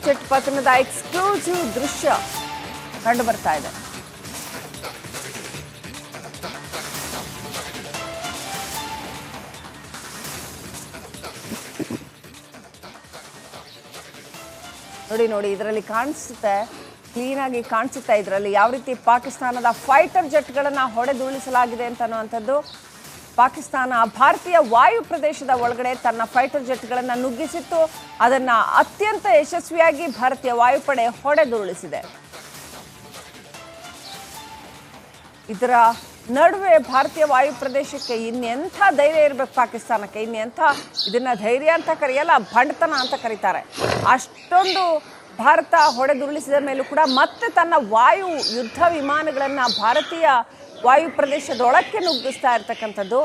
Jet ಪತನದ exclusive ದೃಶ್ಯ ಕಂಡು ಬರ್ತಾ ಇದೆ. ನೋಡಿ ಇದರಲ್ಲಿ ಕಾಣಿಸುತ್ತೆ, ಕ್ಲೀನ್ ಆಗಿ ಕಾಣಿಸುತ್ತೆ. ಇದರಲ್ಲಿ ಯಾವ ರೀತಿ ಪಾಕಿಸ್ತಾನದ ಫೈಟರ್ ಜೆಟ್ಗಳನ್ನು ಹೊಡೆದುರುಳಿಸಲಾಗಿದೆ ಅಂತನ್ನುವಂಥದ್ದು. ಪಾಕಿಸ್ತಾನ ಭಾರತೀಯ ವಾಯು ಪ್ರದೇಶದ ಒಳಗಡೆ ತನ್ನ ಫೈಟರ್ ಜೆಟ್ಗಳನ್ನು ನುಗ್ಗಿಸಿತ್ತು. ಅದನ್ನು ಅತ್ಯಂತ ಯಶಸ್ವಿಯಾಗಿ ಭಾರತೀಯ ವಾಯುಪಡೆ ಹೊಡೆದುರುಳಿಸಿದೆ. ಇದರ ನಡುವೆ ಭಾರತೀಯ ವಾಯು ಪ್ರದೇಶಕ್ಕೆ ಇನ್ನೆಂಥ ಧೈರ್ಯ ಇರಬೇಕು ಪಾಕಿಸ್ತಾನಕ್ಕೆ, ಇದನ್ನ ಧೈರ್ಯ ಅಂತ ಕರೆಯಲ್ಲ, ಭಂಡತನ ಅಂತ ಕರೀತಾರೆ. ಅಷ್ಟೊಂದು ಭಾರತ ಹೊಡೆದುರುಳಿಸಿದ ಮೇಲೂ ಕೂಡ ಮತ್ತೆ ತನ್ನ ವಾಯು ಯುದ್ಧ ವಿಮಾನಗಳನ್ನು ಭಾರತೀಯ ವಾಯು ಪ್ರದೇಶದೊಳಕ್ಕೆ ನುಗ್ಗಿಸ್ತಾ ಇರ್ತಕ್ಕಂಥದ್ದು.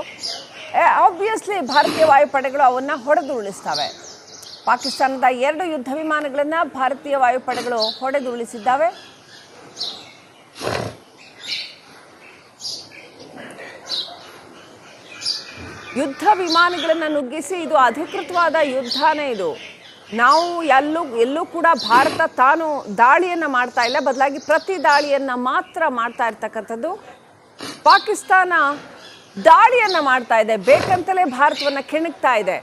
ಆಬ್ವಿಯಸ್ಲಿ ಭಾರತೀಯ ವಾಯುಪಡೆಗಳು ಅವನ್ನು ಹೊಡೆದುರುಳಿಸ್ತವೆ. ಪಾಕಿಸ್ತಾನದ 2 ಯುದ್ಧ ವಿಮಾನಗಳನ್ನು ಭಾರತೀಯ ವಾಯುಪಡೆಗಳು ಹೊಡೆದುರುಳಿಸಿದ್ದಾವೆ. ಯುದ್ಧ ವಿಮಾನಗಳನ್ನು ನುಗ್ಗಿಸಿ ಇದು ಅಧಿಕೃತವಾದ ಯುದ್ಧನೇ. ಇದು ನಾವು ಎಲ್ಲೂ ಕೂಡ ಭಾರತ ತಾನು ದಾಳಿಯನ್ನು ಮಾಡ್ತಾ ಇಲ್ಲ, ಬದಲಾಗಿ ಪ್ರತಿ ದಾಳಿಯನ್ನು ಮಾತ್ರ ಮಾಡ್ತಾ ಇರ್ತಕ್ಕಂಥದ್ದು. ಪಾಕಿಸ್ತಾನ ದಾಳಿಯನ್ನು ಮಾಡ್ತಾ ಇದೆ, ಬೇಕಂತಲೇ ಭಾರತವನ್ನು ಕೆಣಕ್ತಾ ಇದೆ,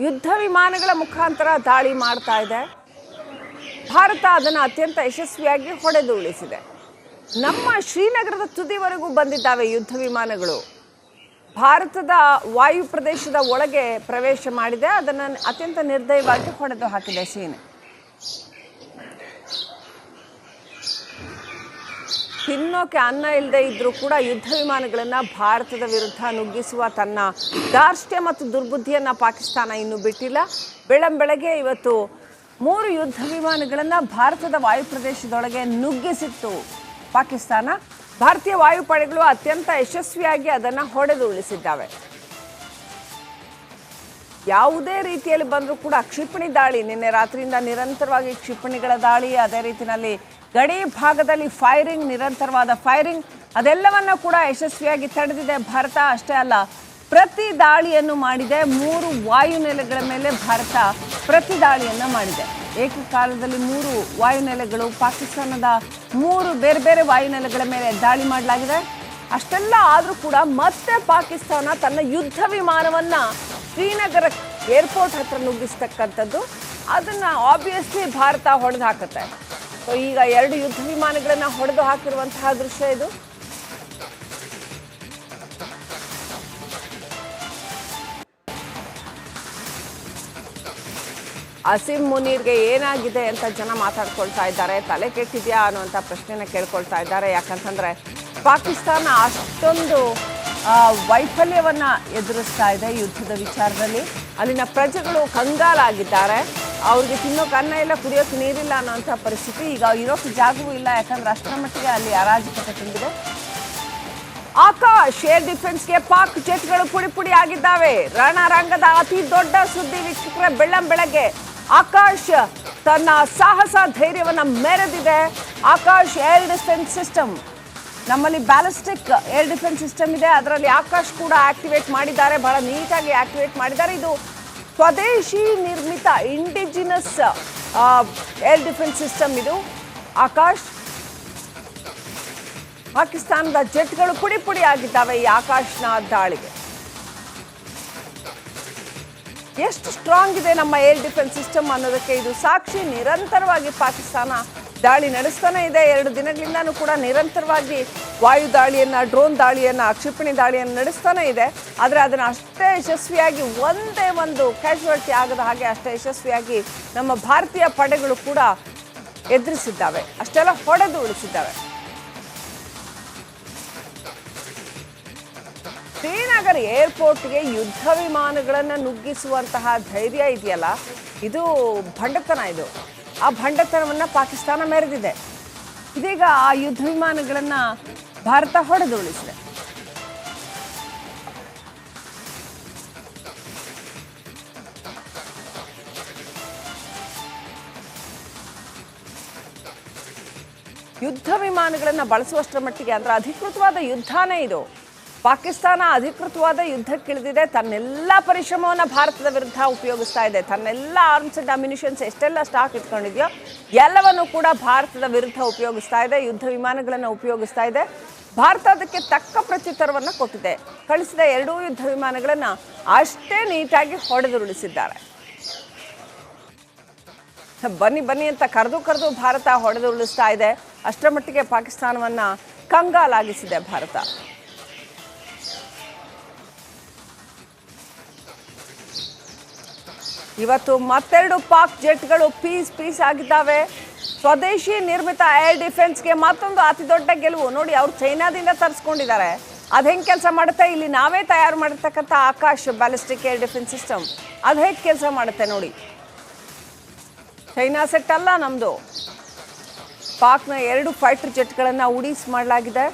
ಯುದ್ಧ ವಿಮಾನಗಳ ಮುಖಾಂತರ ದಾಳಿ ಮಾಡ್ತಾ ಇದೆ. ಭಾರತ ಅದನ್ನು ಅತ್ಯಂತ ಯಶಸ್ವಿಯಾಗಿ ಹೊಡೆದುರುಳಿಸಿದೆ. ನಮ್ಮ ಶ್ರೀನಗರದ ತುದಿವರೆಗೂ ಬಂದಿದ್ದಾವೆ ಯುದ್ಧ ವಿಮಾನಗಳು. ಭಾರತದ ವಾಯು ಪ್ರದೇಶದ ಒಳಗೆ ಪ್ರವೇಶ ಮಾಡಿದೆ, ಅದನ್ನು ಅತ್ಯಂತ ನಿರ್ದಯವಾಗಿ ಹೊಡೆದು ಹಾಕಿದೆ ಸೇನೆ. ತಿನ್ನೋಕೆ ಅನ್ನ ಇಲ್ಲದೆ ಇದ್ರೂ ಕೂಡ ಯುದ್ಧ ವಿಮಾನಗಳನ್ನು ಭಾರತದ ವಿರುದ್ಧ ನುಗ್ಗಿಸುವ ತನ್ನ ಧಾರ್ಷ್ಟ್ಯ ಮತ್ತು ದುರ್ಬುದ್ಧಿಯನ್ನು ಪಾಕಿಸ್ತಾನ ಇನ್ನೂ ಬಿಟ್ಟಿಲ್ಲ. ಬೆಳಗ್ಗೆ ಇವತ್ತು 3 ಯುದ್ಧ ವಿಮಾನಗಳನ್ನು ಭಾರತದ ವಾಯು ಪ್ರದೇಶದೊಳಗೆ ನುಗ್ಗಿಸಿತ್ತು ಪಾಕಿಸ್ತಾನ. ಭಾರತೀಯ ವಾಯುಪಡೆಗಳು ಅತ್ಯಂತ ಯಶಸ್ವಿಯಾಗಿ ಅದನ್ನು ಹೊಡೆದುರುಳಿಸಿದ್ದಾವೆ. ಯಾವುದೇ ರೀತಿಯಲ್ಲಿ ಬಂದರೂ ಕೂಡ ಕ್ಷಿಪಣಿ ದಾಳಿ, ನಿನ್ನೆ ರಾತ್ರಿಯಿಂದ ನಿರಂತರವಾಗಿ ಕ್ಷಿಪಣಿಗಳ ದಾಳಿ, ಅದೇ ರೀತಿಯಲ್ಲಿ ಗಡಿ ಭಾಗದಲ್ಲಿ ಫೈರಿಂಗ್, ನಿರಂತರವಾದ ಫೈರಿಂಗ್, ಅದೆಲ್ಲವನ್ನ ಕೂಡ ಯಶಸ್ವಿಯಾಗಿ ತಡೆದಿದೆ ಭಾರತ. ಅಷ್ಟೇ ಅಲ್ಲ, ಪ್ರತಿ ದಾಳಿಯನ್ನು ಮಾಡಿದೆ. 3 ವಾಯುನೆಲೆಗಳ ಮೇಲೆ ಭಾರತ ಪ್ರತಿ ದಾಳಿಯನ್ನು ಮಾಡಿದೆ. ಏಕಕಾಲದಲ್ಲಿ 3 ವಾಯುನೆಲೆಗಳು, ಪಾಕಿಸ್ತಾನದ 3 ಬೇರೆ ಬೇರೆ ವಾಯುನೆಲೆಗಳ ಮೇಲೆ ದಾಳಿ ಮಾಡಲಾಗಿದೆ. ಅಷ್ಟೆಲ್ಲ ಆದರೂ ಕೂಡ ಮತ್ತೆ ಪಾಕಿಸ್ತಾನ ತನ್ನ ಯುದ್ಧ ವಿಮಾನವನ್ನು ಶ್ರೀನಗರ ಏರ್ಪೋರ್ಟ್ ಹತ್ರ ನುಗ್ಗಿಸ್ತಕ್ಕಂಥದ್ದು, ಅದನ್ನು ಆಬ್ವಿಯಸ್ಲಿ ಭಾರತ ಹೊಡೆದು ಹಾಕುತ್ತೆ. ಸೊ ಈಗ 2 ಯುದ್ಧ ವಿಮಾನಗಳನ್ನು ಹೊಡೆದು ಹಾಕಿರುವಂತಹ ದೃಶ್ಯ ಇದು. ಅಸೀಂ ಮುನೀರ್ಗೆ ಏನಾಗಿದೆ ಅಂತ ಜನ ಮಾತಾಡ್ಕೊಳ್ತಾ ಇದ್ದಾರೆ. ತಲೆ ಕೆಟ್ಟಿದೆಯಾ ಅನ್ನುವಂಥ ಪ್ರಶ್ನೆನ ಕೇಳ್ಕೊಳ್ತಾ ಇದ್ದಾರೆ. ಯಾಕಂತಂದರೆ ಪಾಕಿಸ್ತಾನ ಅಷ್ಟೊಂದು ವೈಫಲ್ಯವನ್ನು ಎದುರಿಸ್ತಾ ಇದೆ ಯುದ್ಧದ ವಿಚಾರದಲ್ಲಿ. ಅಲ್ಲಿನ ಪ್ರಜೆಗಳು ಕಂಗಾಲಾಗಿದ್ದಾರೆ. ಅವ್ರಿಗೆ ತಿನ್ನೋಕೆ ಅನ್ನ ಇಲ್ಲ, ಕುಡಿಯೋಕೆ ನೀರಿಲ್ಲ ಅನ್ನೋಂಥ ಪರಿಸ್ಥಿತಿ. ಈಗ ಇರೋಕ್ಕೆ ಜಾಗವೂ ಇಲ್ಲ, ಯಾಕಂದ್ರೆ ಅಷ್ಟರ ಮಟ್ಟಿಗೆ ಅಲ್ಲಿ ಅರಾಜಕತೆ ತುಂಬಿದೆ. ಆಕಾಶ್ ಏರ್ ಡಿಫೆನ್ಸ್ಗೆ ಪಾಕ್ ಜೆಟ್ಗಳು ಪುಡಿ ಆಗಿದ್ದಾವೆ. ರಣರಂಗದ ಅತಿ ದೊಡ್ಡ ಸುದ್ದಿ ವೀಕ್ಷಕರ. ಬೆಳಗ್ಗೆ ಆಕಾಶ್ ತನ್ನ ಸಾಹಸ ಧೈರ್ಯವನ್ನು ಮೆರೆದಿದೆ. ಆಕಾಶ್ ಏರ್ ಡಿಫೆನ್ಸ್ ಸಿಸ್ಟಮ್, ನಮ್ಮಲ್ಲಿ ಬ್ಯಾಲಿಸ್ಟಿಕ್ ಏರ್ ಡಿಫೆನ್ಸ್ ಸಿಸ್ಟಮ್ ಇದೆ, ಅದರಲ್ಲಿ ಆಕಾಶ್ ಕೂಡ ಆಕ್ಟಿವೇಟ್ ಮಾಡಿದ್ದಾರೆ. ಬಹಳ ನೀಟಾಗಿ ಆಕ್ಟಿವೇಟ್ ಮಾಡಿದ್ದಾರೆ. ಇದು ಸ್ವದೇಶಿ ನಿರ್ಮಿತ ಇಂಡಿಜಿನಸ್ ಏರ್ ಡಿಫೆನ್ಸ್ ಸಿಸ್ಟಮ್ ಇದು ಆಕಾಶ್. ಪಾಕಿಸ್ತಾನದ ಜೆಟ್ಗಳು ಪುಡಿ ಆಗಿದ್ದಾವೆ ಈ ಆಕಾಶ್ನ ದಾಳಿಗೆ. ಎಷ್ಟು ಸ್ಟ್ರಾಂಗ್ ಇದೆ ನಮ್ಮ ಏರ್ ಡಿಫೆನ್ಸ್ ಸಿಸ್ಟಮ್ ಅನ್ನೋದಕ್ಕೆ ಇದು ಸಾಕ್ಷಿ. ನಿರಂತರವಾಗಿ ಪಾಕಿಸ್ತಾನ ದಾಳಿ ನಡೆಸ್ತಾನೆ ಇದೆ. 2 ದಿನಗಳಿಂದನೂ ಕೂಡ ನಿರಂತರವಾಗಿ ವಾಯು ದಾಳಿಯನ್ನು, ಡ್ರೋನ್ ದಾಳಿಯನ್ನು, ಕ್ಷಿಪಣಿ ದಾಳಿಯನ್ನು ನಡೆಸ್ತಾನೆ ಇದೆ. ಆದರೆ ಅದನ್ನು ಅಷ್ಟೇ ಯಶಸ್ವಿಯಾಗಿ, ಒಂದೇ ಒಂದು ಕ್ಯಾಶುಯಾಲಿಟಿ ಆಗದ ಹಾಗೆ ಅಷ್ಟೇ ಯಶಸ್ವಿಯಾಗಿ ನಮ್ಮ ಭಾರತೀಯ ಪಡೆಗಳು ಕೂಡ ಎದುರಿಸಿದ್ದಾವೆ, ಅಷ್ಟೆಲ್ಲ ಹೊಡೆದು ಉಳಿಸಿದ್ದಾವೆ. ಶ್ರೀನಗರ್ ಏರ್ಪೋರ್ಟ್ಗೆ ಯುದ್ಧ ವಿಮಾನಗಳನ್ನು ನುಗ್ಗಿಸುವಂತಹ ಧೈರ್ಯ ಇದೆಯಲ್ಲ, ಇದು ಭಂಡತನ. ಇದು ಆ ಭಂಡತನವನ್ನು ಪಾಕಿಸ್ತಾನ ಮೆರೆದಿದೆ. ಇದೀಗ ಆ ಯುದ್ಧ ವಿಮಾನಗಳನ್ನು ಭಾರತ ಹೊಡೆದುರುಳಿಸಿದೆ. ಯುದ್ಧ ವಿಮಾನಗಳನ್ನು ಬಳಸುವಷ್ಟರ ಮಟ್ಟಿಗೆ, ಅಂದ್ರೆ ಅಧಿಕೃತವಾದ ಯುದ್ಧನೇ ಇದು. ಪಾಕಿಸ್ತಾನ ಅಧಿಕೃತವಾದ ಯುದ್ಧಕ್ಕಿಳಿದಿದೆ. ತನ್ನೆಲ್ಲ ಪರಿಶ್ರಮವನ್ನು ಭಾರತದ ವಿರುದ್ಧ ಉಪಯೋಗಿಸ್ತಾ ಇದೆ. ತನ್ನೆಲ್ಲ ಆರ್ಮ್ಸ್ ಅಂಡ್ ಅಮ್ಯುನಿಷನ್ಸ್ ಎಷ್ಟೆಲ್ಲ ಸ್ಟಾಕ್ ಇಟ್ಕೊಂಡಿದೆಯೋ ಎಲ್ಲವನ್ನು ಕೂಡ ಭಾರತದ ವಿರುದ್ಧ ಉಪಯೋಗಿಸ್ತಾ ಇದೆ. ಯುದ್ಧ ವಿಮಾನಗಳನ್ನು ಉಪಯೋಗಿಸ್ತಾ ಇದೆ. ಭಾರತ ಅದಕ್ಕೆ ತಕ್ಕ ಪ್ರತ್ಯುತ್ತರವನ್ನು ಕೊಟ್ಟಿದೆ. ಕಳಿಸಿದ 2 ಯುದ್ಧ ವಿಮಾನಗಳನ್ನು ಅಷ್ಟೇ ನೀಟಾಗಿ ಹೊಡೆದುರುಳಿಸಿದ್ದಾರೆ. ಬನ್ನಿ ಬನ್ನಿ ಅಂತ ಕರೆದು ಭಾರತ ಹೊಡೆದುರುಳಿಸ್ತಾ ಇದೆ. ಅಷ್ಟರ ಮಟ್ಟಿಗೆ ಪಾಕಿಸ್ತಾನವನ್ನು ಕಂಗಾಲಾಗಿಸಿದೆ ಭಾರತ. ಇವತ್ತು ಮತ್ತೆರಡು ಪಾಕ್ ಜೆಟ್ಗಳು ಪೀಸ್ ಆಗಿದ್ದಾವೆ. ಸ್ವದೇಶಿ ನಿರ್ಮಿತ ಏರ್ ಡಿಫೆನ್ಸ್ಗೆ ಮತ್ತೊಂದು ಅತಿ ದೊಡ್ಡ ಗೆಲುವು. ನೋಡಿ, ಅವರು ಚೈನಾದಿಂದ ತರಿಸ್ಕೊಂಡಿದ್ದಾರೆ. ಅದು ಹೆಂಗೆ ಕೆಲಸ ಮಾಡುತ್ತೆ, ಇಲ್ಲಿ ನಾವೇ ತಯಾರು ಮಾಡಿರ್ತಕ್ಕಂಥ Akash ballistic air defence system ಅದು ಹೇಗೆ ಕೆಲಸ ಮಾಡುತ್ತೆ ನೋಡಿ. ಚೈನಾ ಸೆಟ್ ಅಲ್ಲ ನಮ್ಮದು. ಪಾಕ್ನ 2 ಫೈಟರ್ ಜೆಟ್ಗಳನ್ನು ಉಡೀಸ್ ಮಾಡಲಾಗಿದೆ.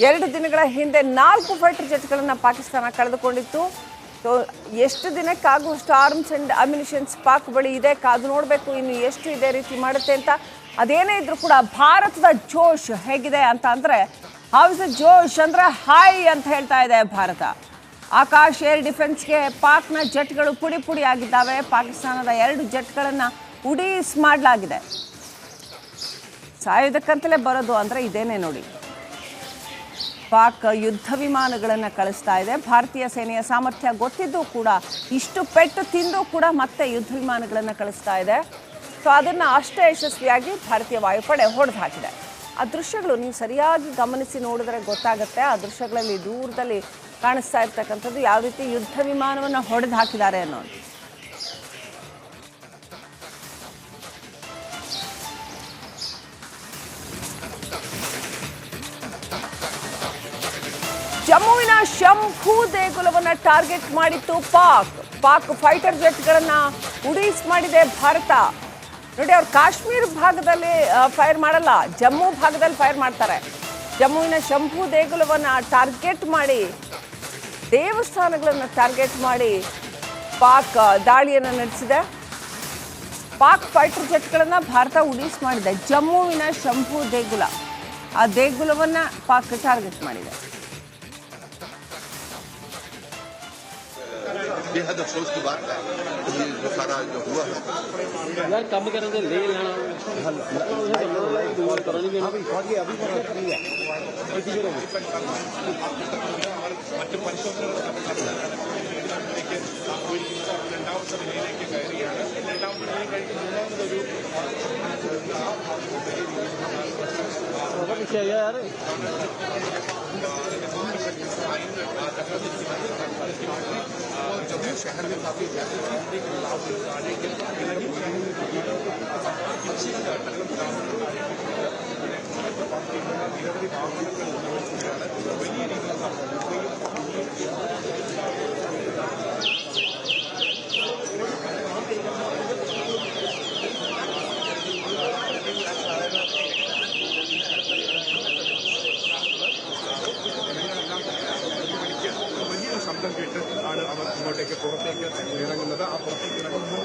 2 ದಿನಗಳ ಹಿಂದೆ 4 ಫೈಟರ್ ಜೆಟ್ಗಳನ್ನು ಪಾಕಿಸ್ತಾನ ಕಳೆದುಕೊಂಡಿತ್ತು. ಸೊ ಎಷ್ಟು ದಿನಕ್ಕಾಗುವಷ್ಟು ಆರ್ಮ್ಸ್ ಆ್ಯಂಡ್ ಅಮ್ಯುನಿಷನ್ಸ್ ಪಾಕ್ ಬಳಿ ಇದೆ. ಕಾದು ನೋಡಬೇಕು ಇನ್ನು ಎಷ್ಟು ಇದೇ ರೀತಿ ಮಾಡುತ್ತೆ ಅಂತ. ಅದೇನೇ ಇದ್ರೂ ಕೂಡ ಭಾರತದ ಜೋಶ್ ಹೇಗಿದೆ ಅಂತ ಅಂದರೆ, ಹೌ ಇಸ್ ಜೋಶ್ ಅಂದರೆ ಹಾಯ್ ಅಂತ ಹೇಳ್ತಾ ಇದೆ ಭಾರತ. ಆಕಾಶ್ ಏರ್ ಡಿಫೆನ್ಸ್ಗೆ ಪಾಕ್ನ ಜೆಟ್ಗಳು ಪುಡಿ ಆಗಿದ್ದಾವೆ. ಪಾಕಿಸ್ತಾನದ 2 ಜೆಟ್ಗಳನ್ನು ಉಡೀಸ್ ಮಾಡಲಾಗಿದೆ. ಸಾಯೋದಕ್ಕಂತಲೇ ಬರೋದು ಅಂದರೆ ಇದೇನೇ ನೋಡಿ. ಪಾಕ್ ಯುದ್ಧ ವಿಮಾನಗಳನ್ನು ಕಳಿಸ್ತಾ ಇದೆ. ಭಾರತೀಯ ಸೇನೆಯ ಸಾಮರ್ಥ್ಯ ಗೊತ್ತಿದ್ದು ಕೂಡ, ಇಷ್ಟು ಪೆಟ್ಟು ತಿಂದು ಕೂಡ ಮತ್ತೆ ಯುದ್ಧ ವಿಮಾನಗಳನ್ನು ಕಳಿಸ್ತಾ ಇದೆ. ಸೊ ಅದನ್ನು ಅಷ್ಟೇ ಯಶಸ್ವಿಯಾಗಿ ಭಾರತೀಯ ವಾಯುಪಡೆ ಹೊಡೆದು ಹಾಕಿದೆ. ಆ ದೃಶ್ಯಗಳು ನೀವು ಸರಿಯಾಗಿ ಗಮನಿಸಿ ನೋಡಿದ್ರೆ ಗೊತ್ತಾಗುತ್ತೆ. ಆ ದೃಶ್ಯಗಳಲ್ಲಿ ದೂರದಲ್ಲಿ ಕಾಣಿಸ್ತಾ ಇರ್ತಕ್ಕಂಥದ್ದು ಯಾವ ರೀತಿ ಯುದ್ಧ ವಿಮಾನವನ್ನು ಹೊಡೆದು ಹಾಕಿದ್ದಾರೆ ಅನ್ನೋದು. ಜಮ್ಮುವಿನ ಶಂಭು ದೇಗುಲವನ್ನು ಟಾರ್ಗೆಟ್ ಮಾಡಿತ್ತು ಪಾಕ್ ಫೈಟರ್ ಜೆಟ್ಗಳನ್ನು ಉಡೀಸ್ ಮಾಡಿದೆ ಭಾರತ. ನೋಡಿ, ಅವ್ರು ಕಾಶ್ಮೀರ ಭಾಗದಲ್ಲಿ ಫೈರ್ ಮಾಡಲ್ಲ, ಜಮ್ಮು ಭಾಗದಲ್ಲಿ ಫೈರ್ ಮಾಡ್ತಾರೆ. ಜಮ್ಮುವಿನ ಶಂಭು ದೇಗುಲವನ್ನು ಟಾರ್ಗೆಟ್ ಮಾಡಿ, ದೇವಸ್ಥಾನಗಳನ್ನು ಟಾರ್ಗೆಟ್ ಮಾಡಿ ಪಾಕ್ ದಾಳಿಯನ್ನು ನಡೆಸಿದೆ. ಪಾಕ್ ಫೈಟರ್ ಜೆಟ್ಗಳನ್ನು ಭಾರತ ಉಡೀಸ್ ಮಾಡಿದೆ. ಜಮ್ಮುವಿನ ಶಂಭು ದೇಗುಲ, ಆ ದೇಗುಲವನ್ನು ಪಾಕ್ ಟಾರ್ಗೆಟ್ ಮಾಡಿದೆ. बेहद अफसोस की बात है ये जो सारा जो हुआ है यार कम करने से ले लेना यार जम्मू शहर में काफी ശബ്ദം കേട്ട് ആണ് അവർ ഇങ്ങോട്ടേക്ക് പുറത്തേക്ക് ഇറങ്ങുന്നത്. ആ പുറത്തേക്ക് ഇറങ്ങുമ്പോൾ